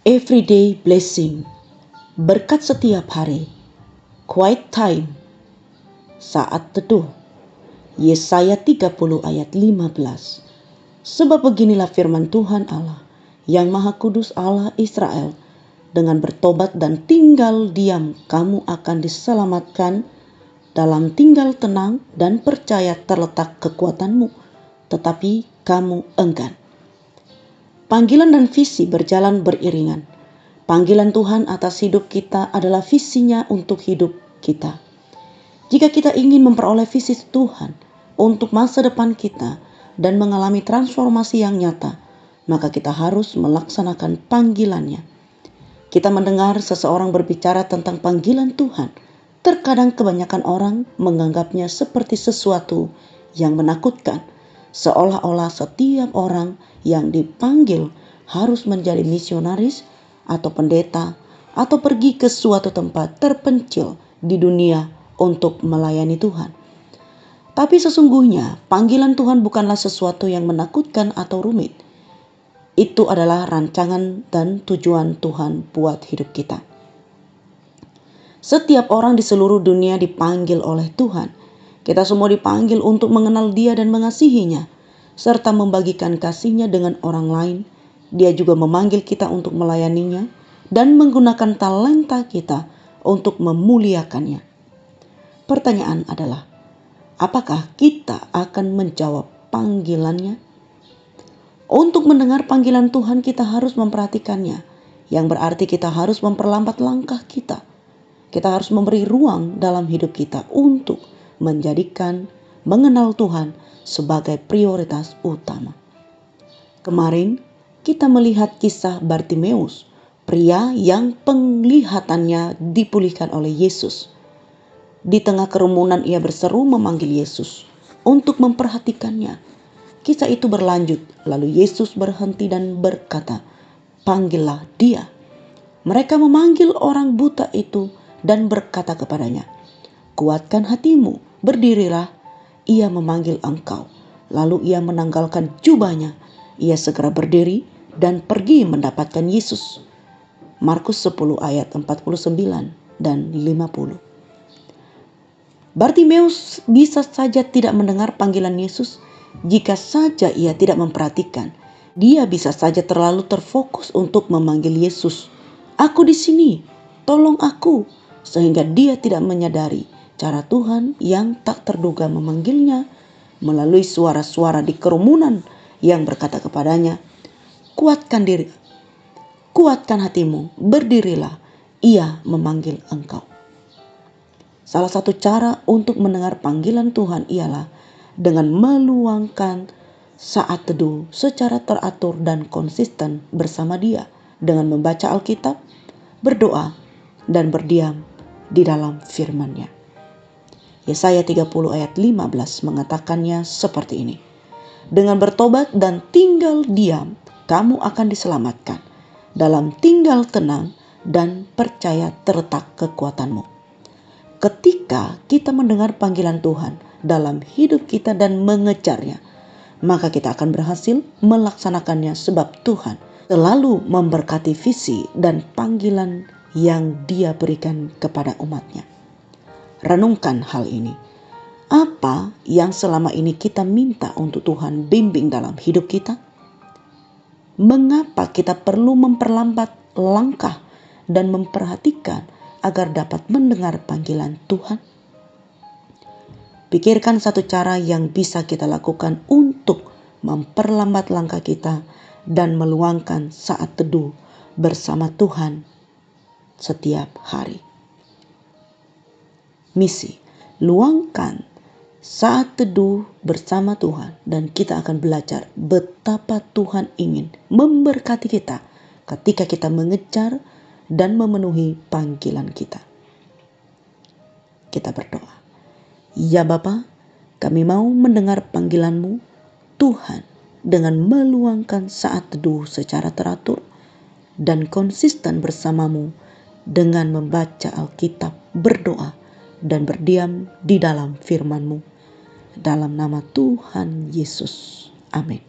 Everyday blessing, berkat setiap hari, quiet time, saat teduh. Yesaya 30 ayat 15. Sebab beginilah firman Tuhan Allah, yang Maha Kudus Allah Israel, dengan bertobat dan tinggal diam kamu akan diselamatkan, dalam tinggal tenang dan percaya terletak kekuatanmu, tetapi kamu enggan. Panggilan dan visi berjalan beriringan. Panggilan Tuhan atas hidup kita adalah visinya untuk hidup kita. Jika kita ingin memperoleh visi Tuhan untuk masa depan kita dan mengalami transformasi yang nyata, maka kita harus melaksanakan panggilannya. Kita mendengar seseorang berbicara tentang panggilan Tuhan. Terkadang kebanyakan orang menganggapnya seperti sesuatu yang menakutkan, seolah-olah setiap orang yang dipanggil harus menjadi misionaris atau pendeta atau pergi ke suatu tempat terpencil di dunia untuk melayani Tuhan. Tapi sesungguhnya panggilan Tuhan bukanlah sesuatu yang menakutkan atau rumit. Itu adalah rancangan dan tujuan Tuhan buat hidup kita. Setiap orang di seluruh dunia dipanggil oleh Tuhan. Kita semua dipanggil untuk mengenal Dia dan mengasihinya, serta membagikan kasih-Nya dengan orang lain. Dia juga memanggil kita untuk melayaninya dan menggunakan talenta kita untuk memuliakannya. Pertanyaan adalah, apakah kita akan menjawab panggilannya? Untuk mendengar panggilan Tuhan kita harus memperhatikannya, yang berarti kita harus memperlambat langkah kita. Kita harus memberi ruang dalam hidup kita untuk mengenal Tuhan sebagai prioritas utama. Kemarin kita melihat kisah Bartimeus, pria yang penglihatannya dipulihkan oleh Yesus. Di tengah kerumunan ia berseru memanggil Yesus untuk memperhatikannya. Kisah itu berlanjut, lalu Yesus berhenti dan berkata, "Panggillah dia." Mereka memanggil orang buta itu dan berkata kepadanya, "Kuatkan hatimu, berdirilah, ia memanggil engkau." Lalu ia menanggalkan jubahnya. Ia segera berdiri dan pergi mendapatkan Yesus. Markus 10 ayat 49 dan 50. Bartimeus bisa saja tidak mendengar panggilan Yesus jika saja ia tidak memperhatikan. Dia bisa saja terlalu terfokus untuk memanggil Yesus, "Aku di sini, tolong aku," sehingga dia tidak menyadari cara Tuhan yang tak terduga memanggilnya melalui suara-suara di kerumunan yang berkata kepadanya, "Kuatkan diri, kuatkan hatimu, berdirilah, ia memanggil engkau." Salah satu cara untuk mendengar panggilan Tuhan ialah dengan meluangkan saat teduh secara teratur dan konsisten bersama Dia, dengan membaca Alkitab, berdoa, dan berdiam di dalam firman-Nya. Yesaya 30 ayat 15 mengatakannya seperti ini, "Dengan bertobat dan tinggal diam, kamu akan diselamatkan. Dalam tinggal tenang dan percaya terletak kekuatanmu." Ketika kita mendengar panggilan Tuhan dalam hidup kita dan mengejarnya, maka kita akan berhasil melaksanakannya, sebab Tuhan selalu memberkati visi dan panggilan yang Dia berikan kepada umat-Nya. Renungkan hal ini. Apa yang selama ini kita minta untuk Tuhan bimbing dalam hidup kita? Mengapa kita perlu memperlambat langkah dan memperhatikan agar dapat mendengar panggilan Tuhan? Pikirkan satu cara yang bisa kita lakukan untuk memperlambat langkah kita dan meluangkan saat teduh bersama Tuhan setiap hari. Misi, luangkan saat teduh bersama Tuhan dan kita akan belajar betapa Tuhan ingin memberkati kita ketika kita mengejar dan memenuhi panggilan kita. Kita berdoa. Ya Bapa, kami mau mendengar panggilan-Mu, Tuhan, dengan meluangkan saat teduh secara teratur dan konsisten bersama-Mu dengan membaca Alkitab, berdoa, dan berdiam di dalam firman-Mu. Dalam nama Tuhan Yesus. Amin.